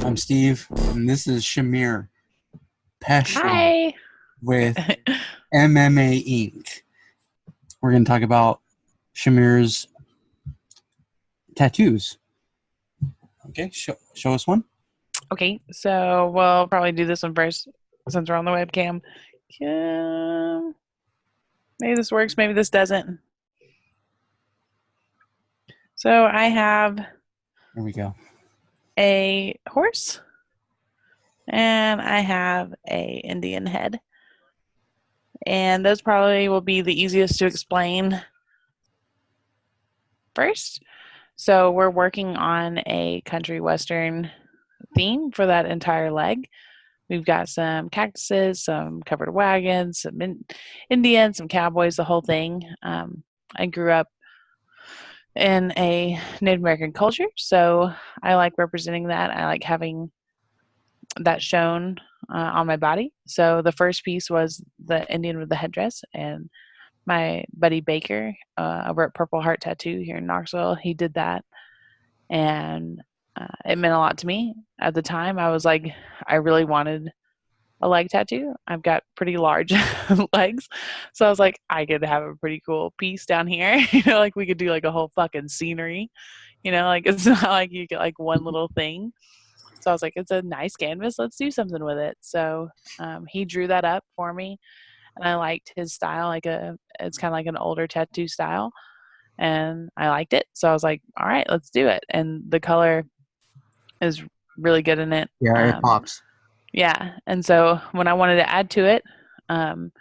I'm Steve, and this is Shamir Peshewa Hi. with MMA Inc. We're going to talk about Shamir's tattoos. Okay, show us one. Okay, so we'll probably do this one first since we're on the webcam. Yeah, maybe this works, maybe this doesn't. So I have There we go. a horse and I have a Indian head. And those probably will be the easiest to explain first. So we're working on a country western theme for that entire leg. We've got some cactuses, some covered wagons, some Indians, some cowboys, the whole thing. I grew up in a Native American culture, so I like representing that. I like having that shown on my body. So the first piece was the Indian with the headdress, and my buddy Baker over at Purple Heart Tattoo here in Knoxville, he did that, and it meant a lot to me at the time. I was like, I really wanted a leg tattoo. I've got pretty large legs. So I was like, I could have a pretty cool piece down here. Like we could do like a whole fucking scenery. Like it's not like you get like one little thing. So I was like, it's a nice canvas. Let's do something with it. So he drew that up for me, and I liked his style. It's kind of like an older tattoo style, and I liked it. So I was like, all right, let's do it. And the color is really good in it. Yeah, it pops. Yeah. And so when I wanted to add to it, um,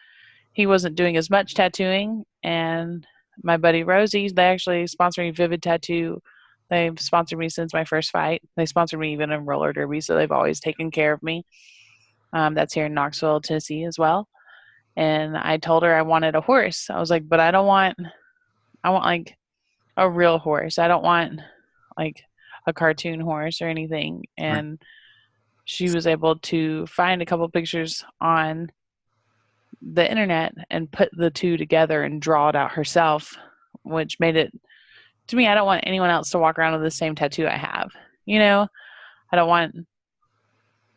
he wasn't doing as much tattooing. And my buddy Rosie, they actually sponsor me Vivid Tattoo. They've sponsored me since my first fight. They sponsored me even in roller derby, so they've always taken care of me. That's here in Knoxville, Tennessee as well. And I told her I wanted a horse. I was like, but I want like a real horse. I don't want like a cartoon horse or anything. Right. And she was able to find a couple pictures on the internet and put the two together and draw it out herself, which made it to me. I don't want anyone else to walk around with the same tattoo I have. I don't want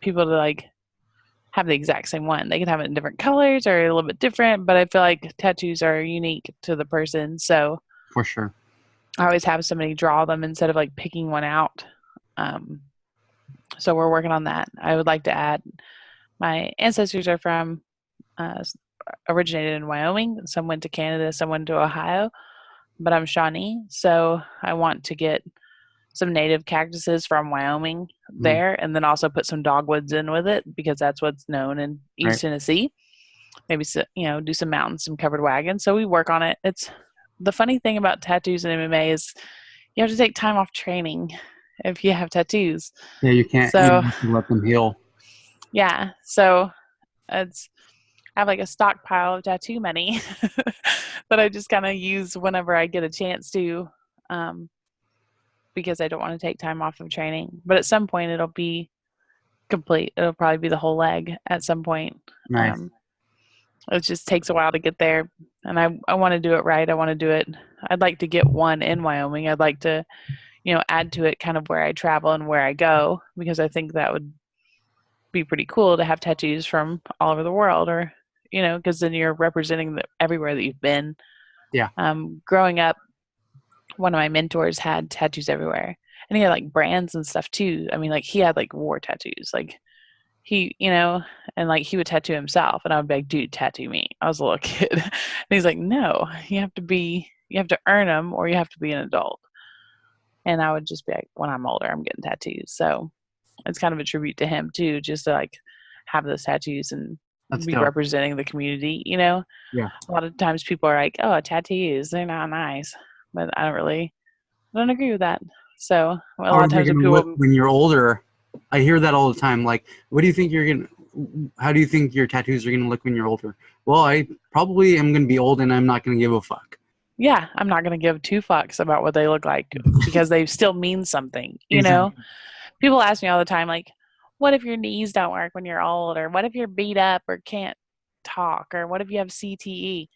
people to like have the exact same one. They can have it in different colors or a little bit different, but I feel like tattoos are unique to the person. So For sure. I always have somebody draw them instead of like picking one out. So we're working on that. I would like to add my ancestors are from uh, originated in Wyoming. Some went to Canada, some went to Ohio, but I'm Shawnee, so I want to get some native cactuses from Wyoming there, and then also put some dogwoods in with it because that's what's known in East Tennessee. Maybe do some mountains, some covered wagons. So we work on it. It's the funny thing about tattoos and MMA is you have to take time off training if you have tattoos. Yeah, you can't. So You have to let them heal. yeah, so it's I have like a stockpile of tattoo money that I just kind of use whenever I get a chance to, because I don't want to take time off of training. But at some point, it'll be complete. It'll probably be the whole leg at some point. Nice. It just takes a while to get there, and I want to do it right. I want to do it. I'd like to get one in Wyoming. I'd like to, add to it kind of where I travel and where I go, because I think that would be pretty cool to have tattoos from all over the world, or because then you're representing everywhere that you've been. Yeah. Growing up, one of my mentors had tattoos everywhere, and he had like brands and stuff too. I mean, like he had like war tattoos, like he, and like he would tattoo himself, and I would be like, dude, tattoo me. I was a little kid, and he's like, no, you have to earn them, or you have to be an adult. And I would just be like, when I'm older, I'm getting tattoos. So it's kind of a tribute to him too, just to like have those tattoos and That's be dope. representing the community. Yeah. A lot of times people are like, oh, tattoos, they're not nice, but I don't agree with that. So a How lot are of you times when going to people, look when you're older? I hear that all the time. Like, what do you think you're going to, how do you think your tattoos are going to look when you're older? Well, I probably am going to be old and I'm not going to give a fuck. yeah, I'm not going to give two fucks about what they look like because they still mean something. Exactly. People ask me all the time, like, what if your knees don't work when you're old, or what if you're beat up or can't talk, or what if you have CTE?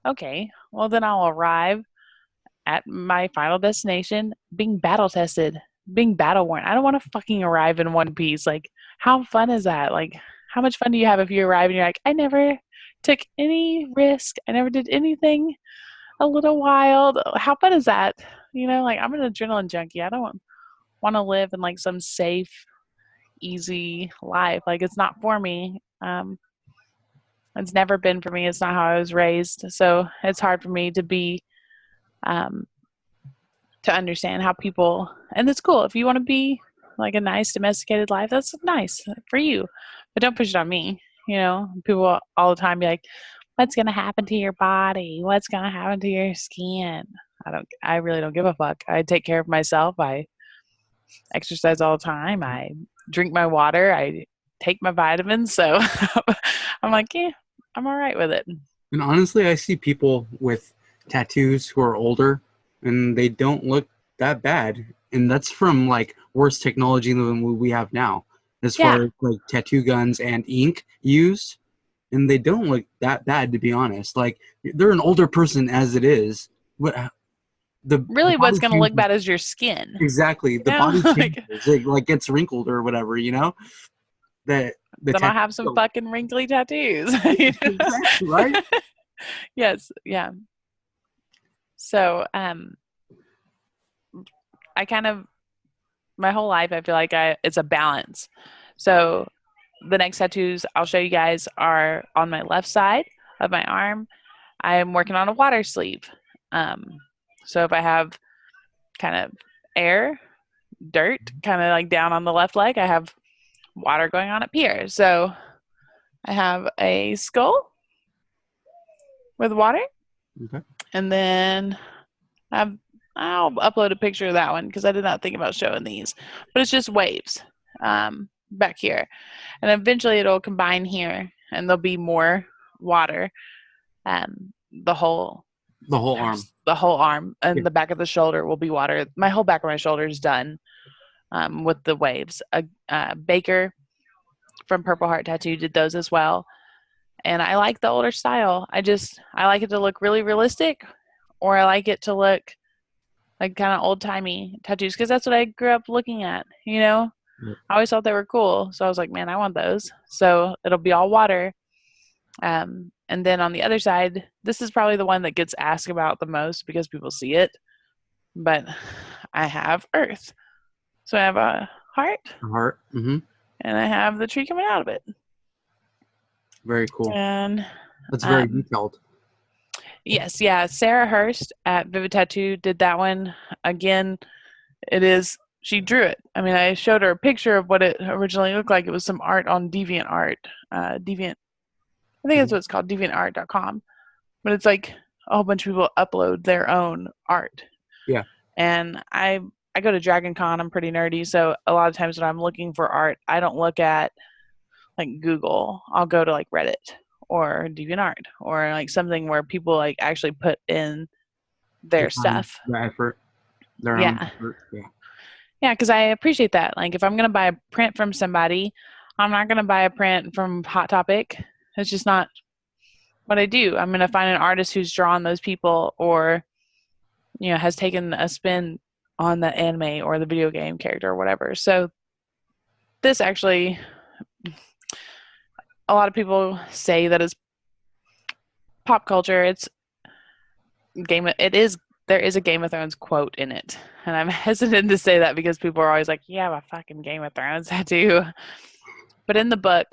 Okay, well then I'll arrive at my final destination being battle tested, being battle worn. I don't want to fucking arrive in one piece. Like, how fun is that? Like, how much fun do you have if you arrive and you're like, I never took any risk. I never did anything a little wild. How fun is that? Like, I'm an adrenaline junkie. I don't want to live in like some safe, easy life. Like, it's not for me. It's never been for me. It's not how I was raised. So it's hard for me to be um, to understand how people, and it's cool if you want to be like a nice domesticated life, that's nice for you, but don't push it on me. People all the time be like, what's going to happen to your body, what's going to happen to your skin? I really don't give a fuck. I take care of myself. I exercise all the time. I drink my water. I take my vitamins. So I'm like, yeah, I'm all right with it. And honestly, I see people with tattoos who are older and they don't look that bad. And that's from like worse technology than we have now, as far Yeah, as like tattoo guns and ink used. And they don't look that bad, to be honest. Like they're an older person as it is. What the really what's body going to look changes bad is your skin. exactly. The body Like, changes. It like gets wrinkled or whatever. That the then I'll tattoo. have some fucking wrinkly tattoos. Exactly right. Yes, yeah. So, I kind of my whole life I feel like it's a balance. So, the next tattoos I'll show you guys are on my left side of my arm. I am working on a water sleeve. Um, so if I have kind of air, dirt, kind of like down on the left leg, I have water going on up here. So I have a skull with water, Okay. and then I'll upload a picture of that one because I did not think about showing these, but it's just waves back here, and eventually it'll combine here, and there'll be more water. The whole The whole arm. the whole arm Yeah. and the back of the shoulder will be water. My whole back of my shoulder is done with the waves. Baker from Purple Heart Tattoo did those as well. And I like the older style. I like it to look really realistic, or I like it to look like kind of old timey tattoos because that's what I grew up looking at. I always thought they were cool, so I was like, man, I want those. So it'll be all water. And then on the other side, this is probably the one that gets asked about the most because people see it. But I have Earth, so I have a heart, The heart. Mm-hmm. and I have the tree coming out of it. Very cool. And That's very detailed. yes, yeah. Sarah Hurst at Vivid Tattoo did that one. Again, she drew it. I mean, I showed her a picture of what it originally looked like. It was some art on DeviantArt. I think that's what it's called, deviantart.com. But it's like a whole bunch of people upload their own art. Yeah. And I go to Dragon Con. I'm pretty nerdy, so a lot of times when I'm looking for art, I don't look at like Google. I'll go to like Reddit or DeviantArt or like something where people like actually put in their stuff. The effort. Their own effort. Yeah. Yeah, because I appreciate that. Like if I'm gonna buy a print from somebody, I'm not gonna buy a print from Hot Topic. It's just not what I do. I'm gonna find an artist who's drawn those people or has taken a spin on the anime or the video game character or whatever. So this actually, a lot of people say that it's pop culture. There is a Game of Thrones quote in it. And I'm hesitant to say that because people are always like, you have a fucking Game of Thrones tattoo. But in the book,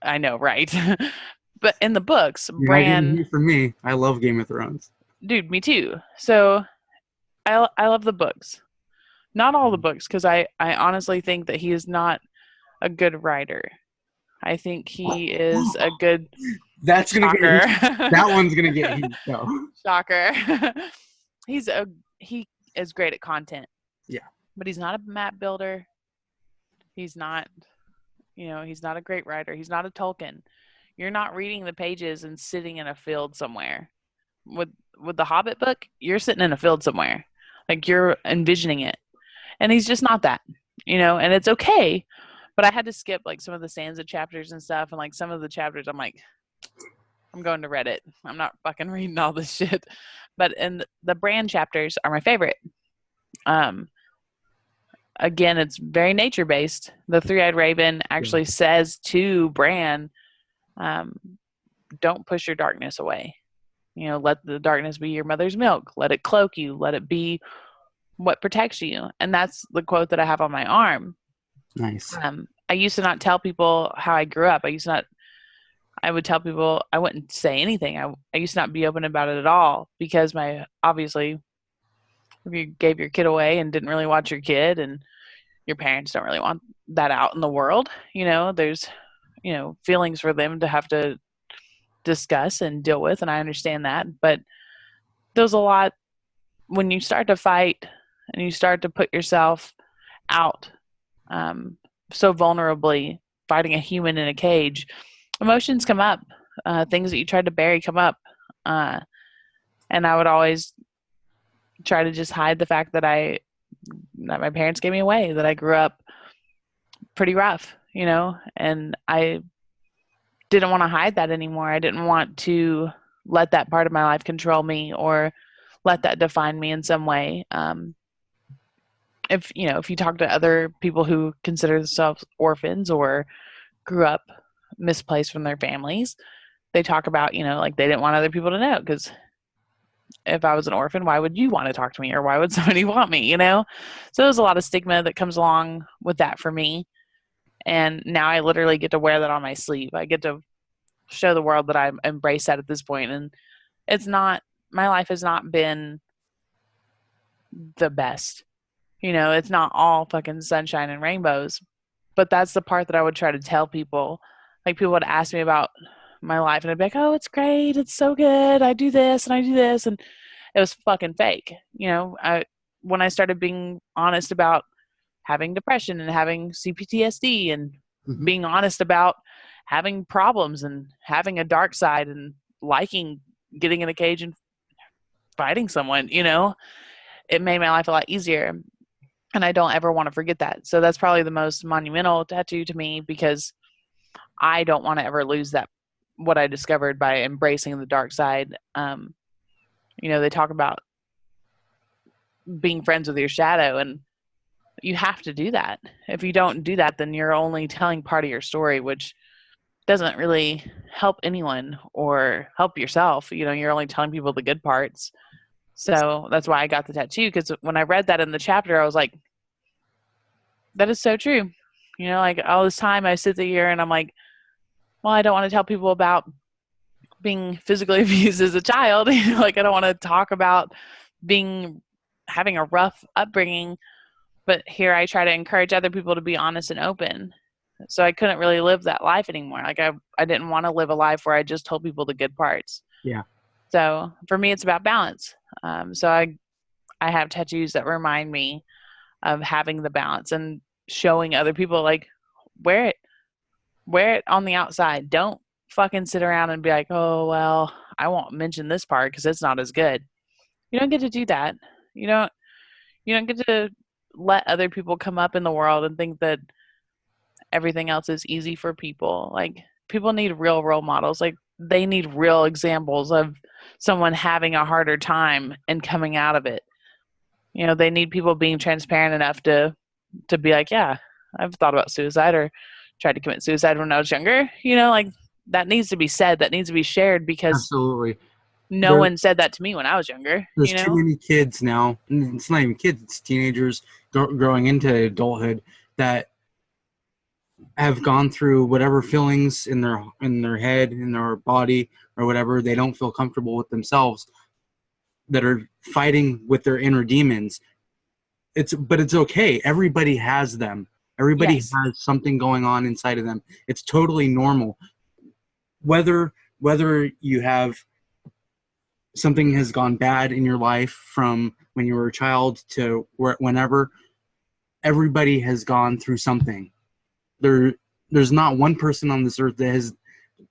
I know, right? But in the books, Bran... For me, I love Game of Thrones. Dude, me too. So I love the books. Not all the books, because I honestly think that he is not a good writer. I think he is a good... That's going to get heat. That one's going to get heat, though. Shocker. He is great at content. Yeah. But he's not a map builder. He's not, he's not a great writer. He's not a Tolkien. You're not reading the pages and sitting in a field somewhere. With the Hobbit book, you're sitting in a field somewhere. Like you're envisioning it. And he's just not that, and it's okay. But I had to skip like some of the Sansa chapters and stuff. And like some of the chapters, I'm like, I'm going to Reddit. I'm not fucking reading all this shit. But in the Bran chapters are my favorite. again, it's very nature based. The three-eyed raven actually says to Bran, um, don't push your darkness away. Let the darkness be your mother's milk. Let it cloak you. Let it be what protects you. And that's the quote that I have on my arm. Nice. I used to not tell people how I grew up. I would tell people, I wouldn't say anything. I used to not be open about it at all because obviously, if you gave your kid away and didn't really watch your kid, and your parents don't really want that out in the world, there's, feelings for them to have to discuss and deal with. And I understand that. But there's a lot when you start to fight and you start to put yourself out so vulnerably, fighting a human in a cage, emotions come up. Things that you tried to bury come up. And I would always try to just hide the fact that my parents gave me away, that I grew up pretty rough, and I didn't want to hide that anymore. I didn't want to let that part of my life control me or let that define me in some way. If you talk to other people who consider themselves orphans or grew up misplaced from their families, they talk about, like they didn't want other people to know, because if I was an orphan, why would you want to talk to me, or why would somebody want me, So there's a lot of stigma that comes along with that for me. And now I literally get to wear that on my sleeve. I get to show the world that I embrace that at this point. And my life has not been the best. It's not all fucking sunshine and rainbows, but that's the part that I would try to tell people. Like, people would ask me about my life and I'd be like, oh, it's great. It's so good. I do this and I do this. And it was fucking fake. When I started being honest about having depression and having CPTSD and being honest about having problems and having a dark side and liking getting in a cage and fighting someone, it made my life a lot easier. And I don't ever want to forget that. So that's probably the most monumental tattoo to me, because I don't want to ever lose that, what I discovered by embracing the dark side. They talk about being friends with your shadow, and you have to do that. If you don't do that, then you're only telling part of your story, which doesn't really help anyone or help yourself. You're only telling people the good parts. So that's why I got the tattoo, because when I read that in the chapter, I was like, that is so true. Like, all this time I sit there and I'm like, well, I don't want to tell people about being physically abused as a child. Like, I don't want to talk about having a rough upbringing, but here I try to encourage other people to be honest and open. So I couldn't really live that life anymore. Like, I didn't want to live a life where I just told people the good parts. Yeah. So for me, it's about balance. So I have tattoos that remind me of having the balance and showing other people, like, wear it on the outside. Don't fucking sit around and be like, oh, well, I won't mention this part because it's not as good. You don't get to do that. You don't get to let other people come up in the world and think that everything else is easy for people. Like, people need real role models. Like, they need real examples of someone having a harder time and coming out of it. They need people being transparent enough to be like, yeah, I've thought about suicide or tried to commit suicide when I was younger. Like, that needs to be said. That needs to be shared, because Absolutely. no one said that to me when I was younger. There's too many kids now. And it's not even kids. It's teenagers growing into adulthood that have gone through whatever feelings in their head, in their body, or whatever. They don't feel comfortable with themselves, that are fighting with their inner demons. But it's okay. Everybody has them. Everybody Yes. has something going on inside of them. It's totally normal. Whether you have something has gone bad in your life from when you were a child to whenever, everybody has gone through something. There's not one person on this earth that has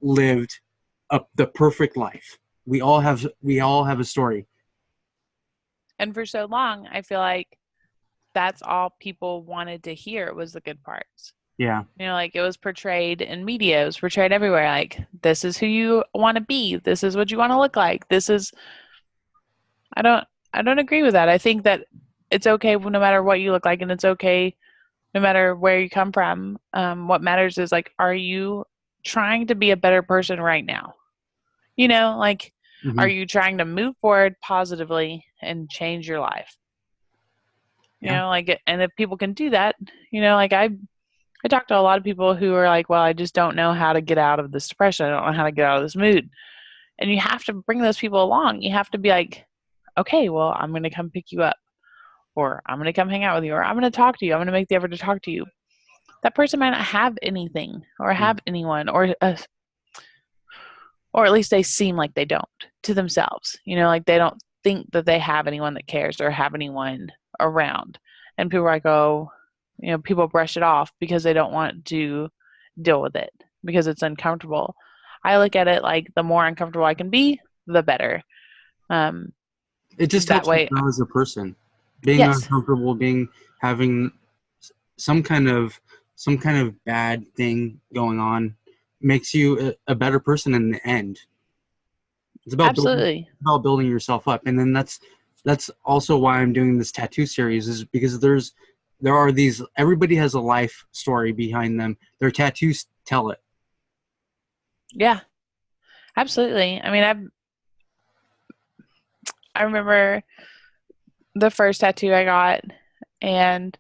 lived the perfect life. We all have a story. And for so long, I feel like that's all people wanted to hear, was the good parts. Yeah. Like, it was portrayed in media, it was portrayed everywhere. Like, this is who you want to be. This is what you want to look like. I don't agree with that. I think that it's okay no matter what you look like, and it's okay no matter where you come from. What matters is like, are you trying to be a better person right now? Like, are Hmm. you trying to move forward positively and change your life? Yeah. Like, and if people can do that, like I talk to a lot of people who are like, well, I just don't know how to get out of this depression. I don't know how to get out of this mood. And you have to bring those people along. You have to be like, okay, well, I'm going to come pick you up, or I'm going to come hang out with you, or I'm going to talk to you. I'm going to make the effort to talk to you. That person might not have anything or Yeah. have anyone, or at least they seem like they don't to themselves. Like they don't think that they have anyone that cares or have anyone around. And people are like, oh, people brush it off because they don't want to deal with it because it's uncomfortable. I look at it like the more uncomfortable I can be, the better. Um, It just that helps you way, grow as a person. Being yes, uncomfortable, having some kind of bad thing going on makes you a better person in the end. It's absolutely. about building yourself up, and then that's also why I'm doing this tattoo series, is because there are these, everybody has a life story behind them. Their tattoos tell it. Yeah, absolutely. I mean, I remember the first tattoo I got, and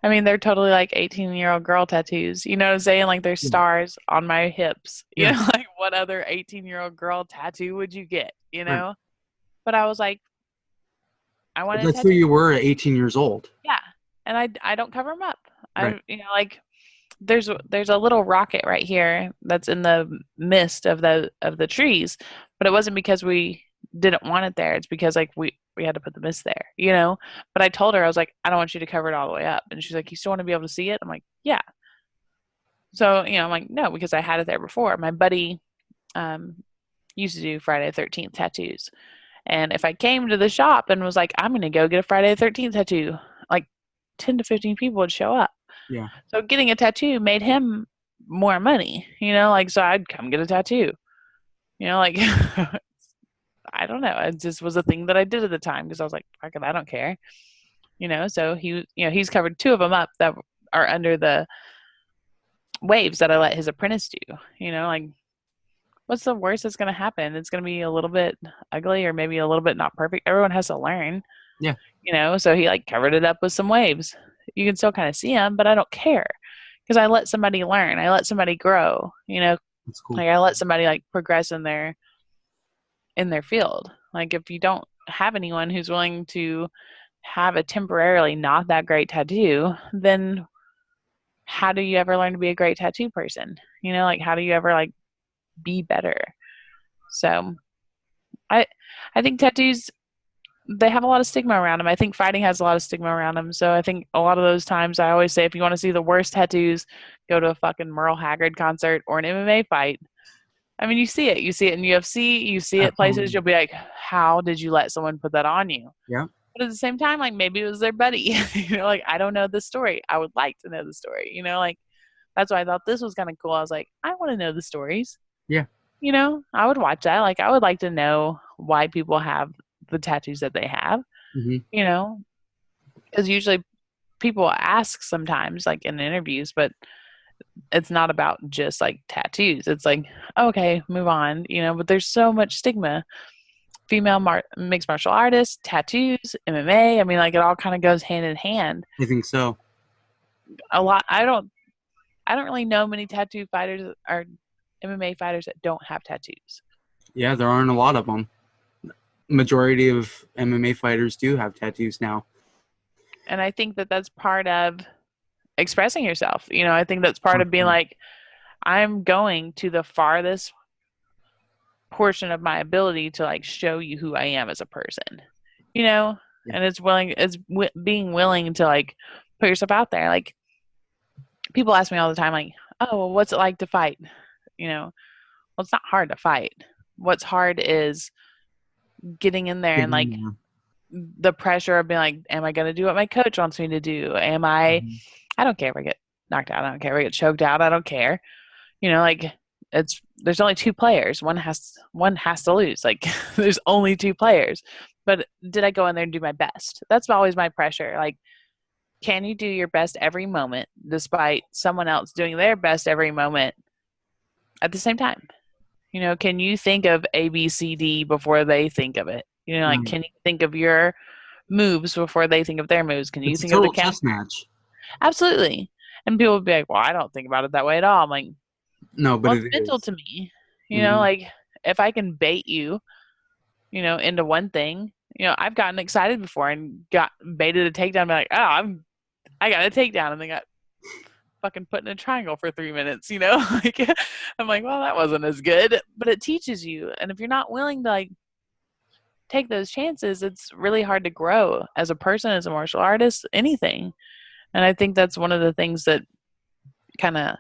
I mean, they're totally like 18-year-old girl tattoos. You know what I'm saying? Like there's Yeah, stars on my hips. yeah, Like what other 18-year-old girl tattoo would you get, right. But I was like, I But want a that's who tattoo. you were at 18 years old. Yeah. And I don't cover them up. Right. Like there's a little rocket right here that's in the mist of the trees, but it wasn't because we didn't want it there. It's because like we had to put the mist there. But I told her, I was like, I don't want you to cover it all the way up. And she's like, you still want to be able to see it? I'm like, yeah. So, I'm like, no, because I had it there before. My buddy um used to do Friday the 13th tattoos. And if I came to the shop and was like, I'm going to go get a Friday the 13th tattoo, like 10 to 15 people would show up. Yeah. So getting a tattoo made him more money, like, so I'd come get a tattoo, like, I don't know. It just was a thing that I did at the time because I was like, fuck it, I don't care, so he's covered two of them up that are under the waves that I let his apprentice do, like, what's the worst that's going to happen? It's going to be a little bit ugly or maybe a little bit not perfect. Everyone has to learn, Yeah. so he like covered it up with some waves. You can still kind of see them, but I don't care because I let somebody learn. I let somebody grow, That's cool. like I let somebody like progress in their field. Like if you don't have anyone who's willing to have a temporarily not that great tattoo, then how do you ever learn to be a great tattoo person? Like how do you ever like be better? So I I think tattoos, they have a lot of stigma around them. I think fighting has a lot of stigma around them. So I think a lot of those times I always say if you want to see the worst tattoos, go to a fucking Merle Haggard concert or an MMA fight. I mean, you see it. You see it in UFC. You see it places. Absolutely. You'll be like, how did you let someone put that on you? Yeah. But at the same time, like maybe it was their buddy. Like I don't know the story. I would like to know the story. Like that's why I thought this was kind of cool. I was like, I want to know the stories. Yeah. I would watch that. Like I would like to know why people have the tattoos that they have. Hmm. You know, because usually people ask sometimes, like in interviews, but it's not about just like tattoos. It's like, okay, move on, but there's so much stigma. Female mixed martial artists, tattoos, MMA. I mean, like it all kind of goes hand in hand. I think so. A lot. I don't really know many tattoo fighters or MMA fighters that don't have tattoos. Yeah, there aren't a lot of them. Majority of MMA fighters do have tattoos now. And I think that that's part of expressing yourself. I think that's part of being like, I'm going to the farthest portion of my ability to like show you who I am as a person, Yeah. and being willing to like put yourself out there. Like people ask me all the time, like, oh, well, what's it like to fight? Well, it's not hard to fight. What's hard is getting in there and like Yeah. the pressure of being like, am I going to do what my coach wants me to do? Mhm. I don't care if I get knocked out. I don't care if I get choked out. I don't care. Like there's only two players. One has to lose. Like there's only two players. But did I go in there and do my best? That's always my pressure. Like, can you do your best every moment despite someone else doing their best every moment at the same time? You know, can you think of A, B, C, D before they think of it? You know, like, Right. can you think of your moves before they think of their moves? Can you It's a think of the total counter? chess match. Absolutely. And people would be like, well, I don't think about it that way at all. I'm like, No, but well, it it's mental is. to me. You know, Mhm. like, if I can bait you, you know, into one thing, you know, I've gotten excited before and got baited a takedown and be like, I got a takedown, and they got fucking put in a triangle for 3 minutes, you know? Like, I'm like, well, that wasn't as good. But it teaches you. And if you're not willing to like take those chances, it's really hard to grow as a person, as a martial artist, anything. And I think that's one of the things that kind of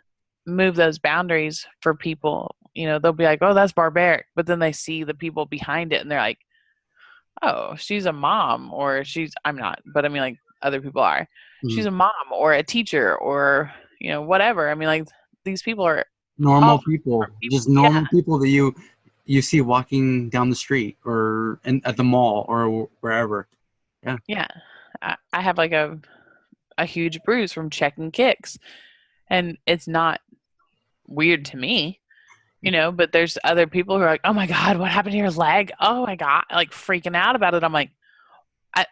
move those boundaries for people. You know, they'll be like, oh, that's barbaric. But then they see the people behind it and they're like, oh, she's a mom, or I'm not, but I mean, like, other people are. She's Mhm. a mom or a teacher or, you know, whatever. I mean, like, these people are all Normal from people, people. just Yeah. normal people that you see walking down the street or at the mall or wherever. Yeah. Yeah. I have like a huge bruise from checking kicks, and it's not weird to me, you know, but there's other people who are like, oh my God, what happened to your leg? Oh my God, like freaking out about it. I'm like,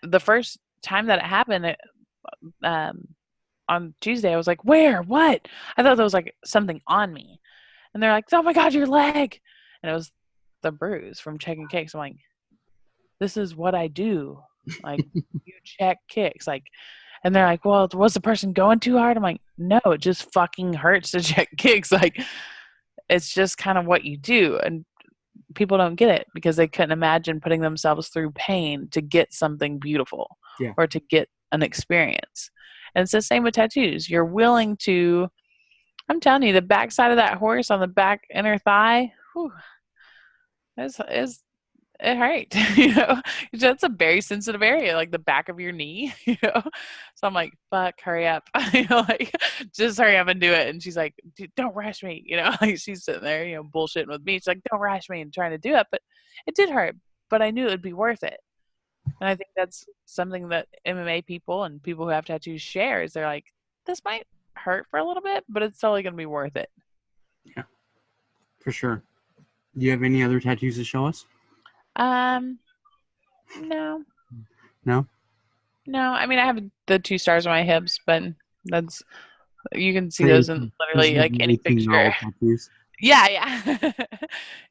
the first time that it happened, um, on Tuesday, I was like, where? What? I thought there was like something on me. And they're like, oh my God, your leg. And it was the bruise from checking kicks. I'm like, this is what I do. Like, you check kicks. Like, and they're like, well, was the person going too hard? I'm like, no, it just fucking hurts to check kicks. Like, it's just kind of what you do. And people don't get it because they couldn't imagine putting themselves through pain to get something beautiful Yeah. or to get an experience. And it's the same with tattoos. You're willing to, I'm telling you, the backside of that horse on the back inner thigh, whew, is it hurt. You know, that's a very sensitive area, like the back of your knee. You know, so I'm like, fuck, hurry up. You know, like, just hurry up and do it. And she's like, don't rush me. You know, like, she's sitting there, you know, bullshitting with me. She's like, don't rush me and trying to do it, but it did hurt. But I knew it would be worth it. And I think that's something that MMA people and people who have tattoos share is they're like, this might hurt for a little bit, but it's totally going to be worth it. Yeah, for sure. Do you have any other tattoos to show us? Um, no, No. no. I mean, I have the 2 stars on my hips, but that's, you can see So those in those literally are like the any 18-year-old picture. tattoos. Yeah, yeah.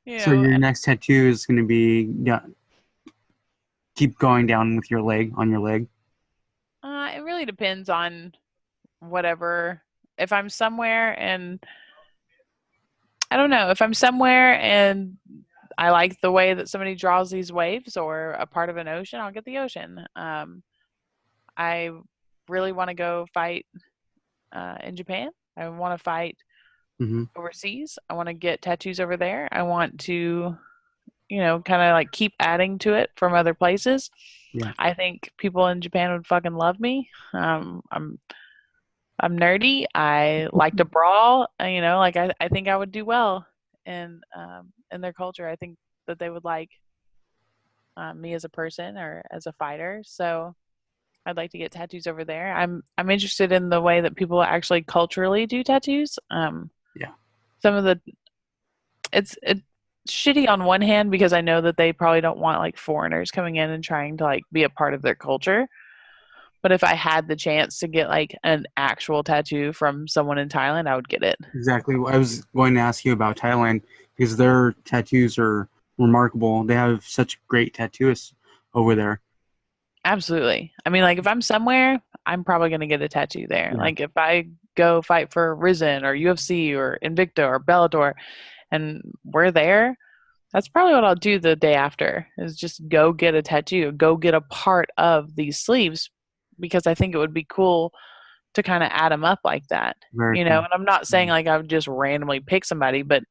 You So know, your next tattoo is going to be, yeah, keep going down with your leg on your leg. it really depends on whatever. If I'm somewhere and I don't know, if I'm somewhere and I like the way that somebody draws these waves or a part of an ocean, I'll get the ocean. I really want to go fight in Japan. I want to fight Hmm. overseas. I want to get tattoos over there. I want to, you know, kind of like keep adding to it from other places. Yeah. I think people in Japan would fucking love me. I'm nerdy. I like to brawl. You know, like, I think I would do well in their culture. I think that they would like me as a person or as a fighter. So I'd like to get tattoos over there. I'm interested in the way that people actually culturally do tattoos. Yeah. Some of the it's shitty on one hand because I know that they probably don't want like foreigners coming in and trying to like be a part of their culture. But if I had the chance to get like an actual tattoo from someone in Thailand, I would get it. Exactly. I was going to ask you about Thailand because their tattoos are remarkable. They have such great tattooists over there. Absolutely. I mean, like, if I'm somewhere, I'm probably going to get a tattoo there. Yeah. Like, if I go fight for Risen or UFC or Invicta or Bellator and we're there, that's probably what I'll do the day after is just go get a tattoo, go get a part of these sleeves because I think it would be cool to kind of add them up like that, Very you know? cool. And I'm not saying like I would just randomly pick somebody, but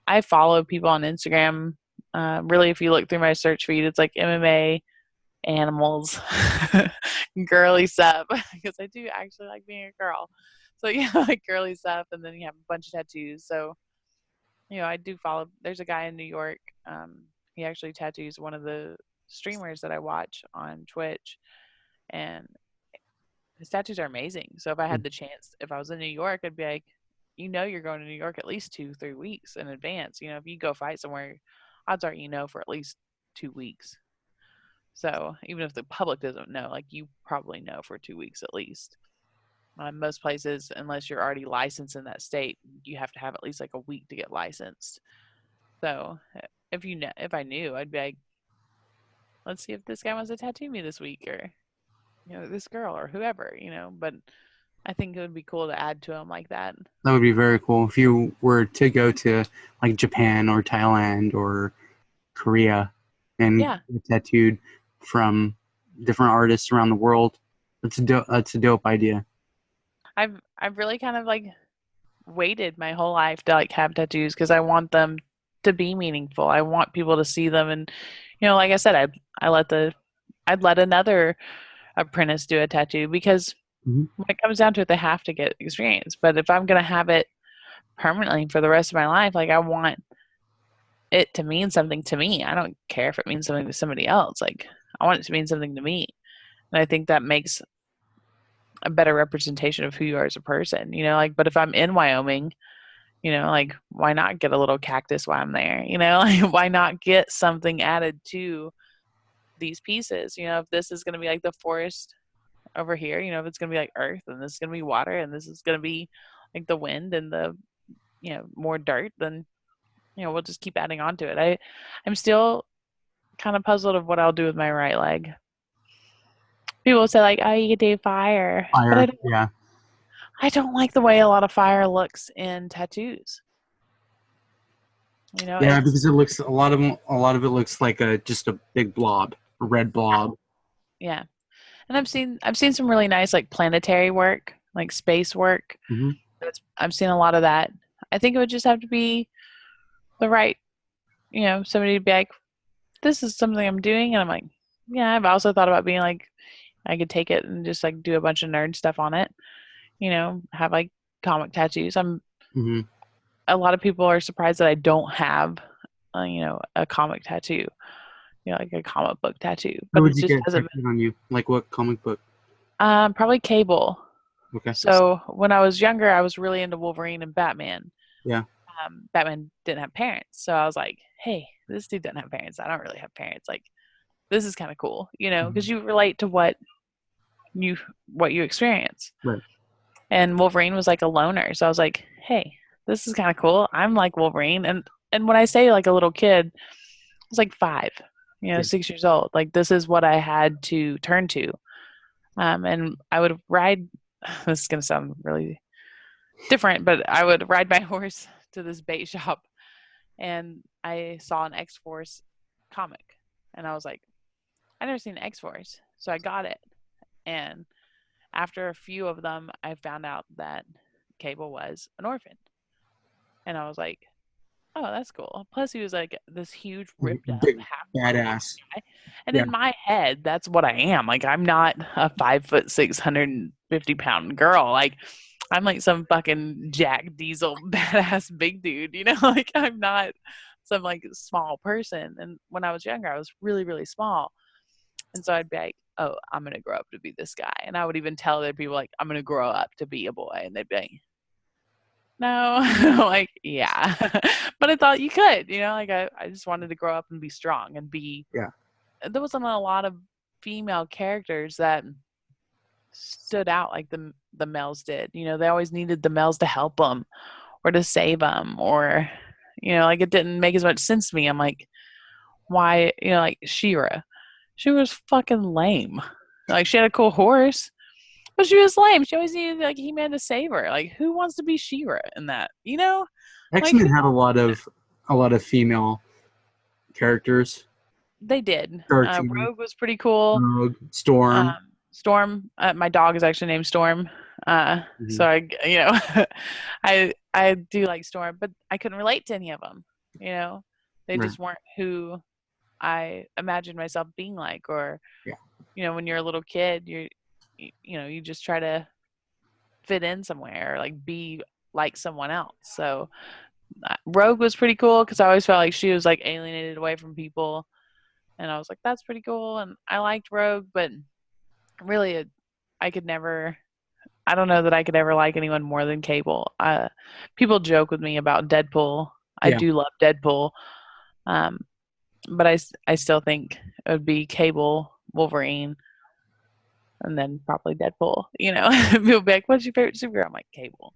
I follow people on Instagram. Really, if you look through my search feed, it's like MMA, animals, girly stuff, because I do actually like being a girl. So yeah, like girly stuff, and then you have a bunch of tattoos. So, you know, I do follow. There's a guy in New York. He actually tattoos one of the streamers that I watch on Twitch, and his tattoos are amazing. So if I had the chance, if I was in New York, I'd be like, you're going to New York at least 2-3 weeks in advance. If you go fight somewhere, odds are for at least 2 weeks. So even if the public doesn't know, like you probably know for 2 weeks at least. Most places, unless you're already licensed in that state, you have to have at least like a week to get licensed. So if I knew, I'd be like, let's see if this guy wants to tattoo me this week, or this girl or whoever. But I think it would be cool to add to them like that. That would be very cool if you were to go to like Japan or Thailand or Korea and Yeah, get tattooed from different artists around the world. That's a dope idea. I've really kind of like waited my whole life to like have tattoos because I want them to be meaningful. I want people to see them, and like I said, I'd let another apprentice do a tattoo because Mm-hmm. when it comes down to it, they have to get experience. But if I'm gonna have it permanently for the rest of my life, like I want it to mean something to me. I don't care if it means something to somebody else. Like I want it to mean something to me. And I think that makes a better representation of who you are as a person, like, but if I'm in Wyoming, like why not get a little cactus while I'm there? Like why not get something added to these pieces? If this is going to be like the forest over here, if it's going to be like earth, and this is going to be water, and this is going to be like the wind and the, more dirt, then, we'll just keep adding on to it. I'm still kind of puzzled of what I'll do with my right leg. People say like, oh, you could do fire, but Fire, yeah. I don't like the way a lot of fire looks in tattoos. Yeah, because it looks a lot of it looks like just a big blob, a red blob. Yeah. And I've seen some really nice like planetary work, like space work. Mm-hmm. I've seen a lot of that. I think it would just have to be the right, somebody to be like, this is something I'm doing, and I'm like, yeah. I've also thought about being like, I could take it and just like do a bunch of nerd stuff on it, have like comic tattoos. Mm-hmm. A lot of people are surprised that I don't have, a comic tattoo, like a comic book tattoo, What but would it you just get hasn't tattooed on you? Like what comic book? been. Probably Cable. Okay. So when I was younger, I was really into Wolverine and Batman. Yeah. Batman didn't have parents, so I was like, hey, this dude doesn't have parents. I don't really have parents. Like, this is kind of cool, Mm-hmm. because you relate to what you experience. Right. And Wolverine was like a loner, so I was like, hey, this is kind of cool. I'm like Wolverine, and when I say like a little kid, I was like 5, Yeah. 6 years old. Like this is what I had to turn to, and I would ride. This is gonna sound really different, but I would ride my horse to this bait shop, and I saw an X-Force comic, and I was like, I never seen X-Force, so I got it. And after a few of them, I found out that Cable was an orphan, and I was like, oh, that's cool. Plus, he was like this huge, ripped up, Big half Wolverine badass. guy, and Yeah. in my head, that's what I am. Like, I'm not a 5'6", 150-pound girl. Like, I'm like some fucking Jack Diesel badass big dude, like I'm not some like small person. And when I was younger, I was really, really small. And so I'd be like, oh, I'm going to grow up to be this guy. And I would even tell other people like, I'm going to grow up to be a boy. And they'd be like, no, like, yeah, but I thought you could, like I just wanted to grow up and be strong and be, Yeah. there wasn't a lot of female characters that stood out like the males did. They always needed the males to help them or to save them, or like it didn't make as much sense to me. I'm like, why? Like She-Ra, she was fucking lame. Like she had a cool horse, but she was lame. She always needed like He-Man to save her. Like who wants to be She-Ra in that? Like X-Men had a lot of female characters. they did. Cartoon, Rogue was pretty cool. Rogue, Storm. Storm. My dog is actually named Storm. Mm-hmm. So I do like Storm, but I couldn't relate to any of them. They Right. just weren't who I imagined myself being like. Or Yeah. when you're a little kid, you just try to fit in somewhere or like be like someone else. So Rogue was pretty cool because I always felt like she was like alienated away from people. And I was like, that's pretty cool. And I liked Rogue, but really I could never. I don't know that I could ever like anyone more than Cable. People joke with me about Deadpool. I Yeah. do love Deadpool, um, but I still think it would be Cable, Wolverine, and then probably Deadpool. You know, people be like, "What's your favorite superhero?" I'm like, Cable.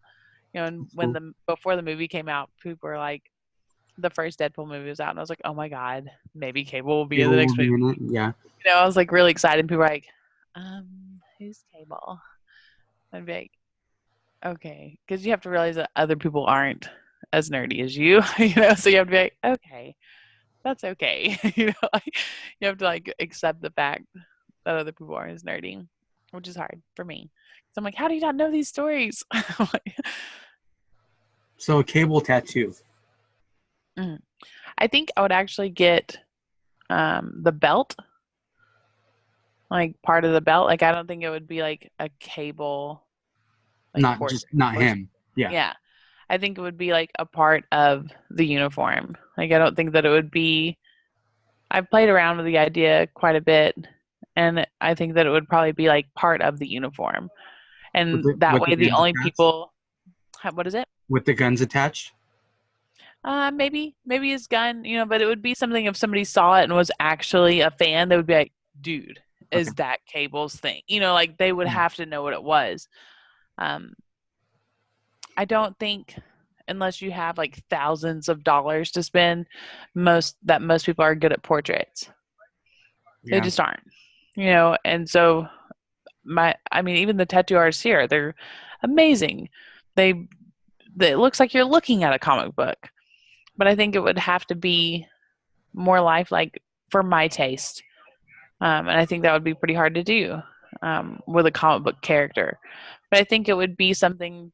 You know, and That's when cool. the before the movie came out, people were like, the first Deadpool movie was out, and I was like, "Oh my god, maybe Cable will be in the People will next be movie." in it. Yeah. You know, I was like really excited. People were like, who's Cable?" I'd be like, "Okay," because you have to realize that other people aren't as nerdy as you, you know. So you have to be like, "Okay, that's okay," you know. Like, you have to like accept the fact that other people aren't as nerdy, which is hard for me. So I'm like, "How do you not know these stories?" I'm like, So a cable tattoo. mm. I think I would actually get the belt, like part of the belt. Like I don't think it would be like a Cable like Not portrait just not or something. him. Yeah. Yeah. I think it would be like a part of the uniform. Like I don't think that it would be. I've played around with the idea quite a bit, and I think that it would probably be like part of the uniform, and that With the way the guns only attached. people. What is it? With the guns attached. Maybe his gun, you know, but it would be something if somebody saw it and was actually a fan, they would be like, "Dude, Okay. is that Cable's thing?" You know, like they would Yeah. have to know what it was. Um, I don't think unless you have like thousands of dollars to spend, most people are good at portraits. They Yeah. just aren't, you know. And so I mean, even the tattoo artists here, they're amazing. They, it looks like you're looking at a comic book, but I think it would have to be more lifelike for my taste, and I think that would be pretty hard to do with a comic book character. But I think it would be something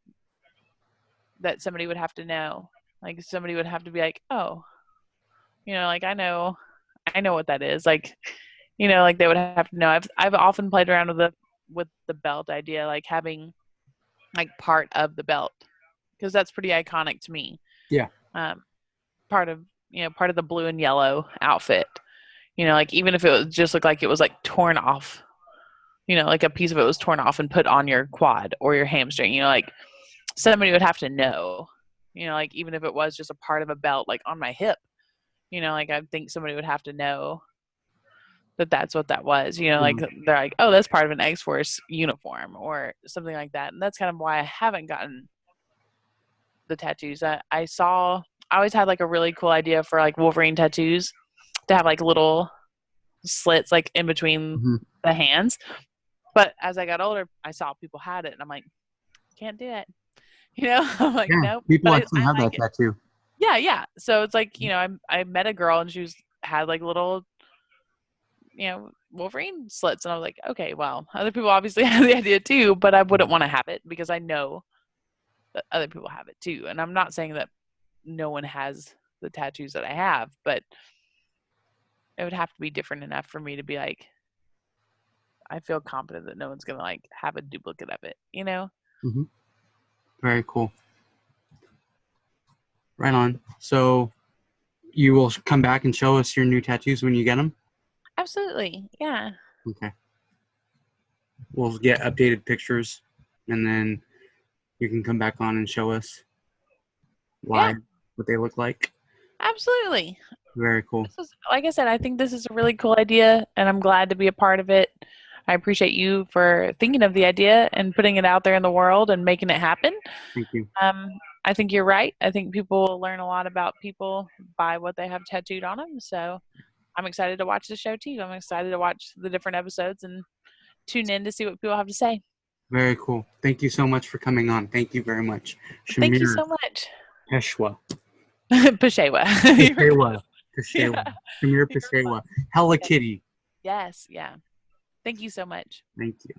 that somebody would have to know. Like somebody would have to be like, "Oh, you know, like I know what that is." Like, you know, like they would have to know. I've often played around with the belt idea, like having like part of the belt because that's pretty iconic to me. Yeah. Um, part of part of the blue and yellow outfit. You know, like even if it was just looked like it was like torn off. You know, like a piece of it was torn off and put on your quad or your hamstring. You know, like somebody would have to know. You know, like even if it was just a part of a belt, like on my hip. You know, like I think somebody would have to know that that's what that was. You know, like Yeah. they're like, "Oh, that's part of an X Force uniform or something like that." And that's kind of why I haven't gotten the tattoos. I always had like a really cool idea for like Wolverine tattoos to have like little slits like in between Mhm. the hands. But as I got older, I saw people had it, and I'm like, can't do it. You know, I'm like, Yeah. nope. People But actually I have like that it. tattoo. Yeah, yeah. So it's like I met a girl and she had like little Wolverine slits, and I was like, okay, well, other people obviously have the idea too, but I wouldn't want to have it because I know that other people have it too. And I'm not saying that no one has the tattoos that I have, but it would have to be different enough for me to be like, I feel confident that no one's gonna like have a duplicate of it, you know? Hmm. Very cool. Right on. So you will come back and show us your new tattoos when you get them. Absolutely. Yeah. Okay. We'll get updated pictures, and then you can come back on and show us Yeah. live what they look like. Absolutely. Very cool. This is, like I said, I think this is a really cool idea, and I'm glad to be a part of it. I appreciate you for thinking of the idea and putting it out there in the world and making it happen. Thank you. Um, I think you're right. I think people will learn a lot about people by what they have tattooed on them. So I'm excited to watch the show too. I'm excited to watch the different episodes and tune in to see what people have to say. Very cool. Thank you so much for coming on. Thank you very much. Thank you Shamir so much. Peshewa. Peshewa. You were Peshewa. close. Peshewa. Yeah. Shamir You were close. Peshewa. Hella Yeah. Kitty. Yes. Yeah. Thank you so much. Thank you.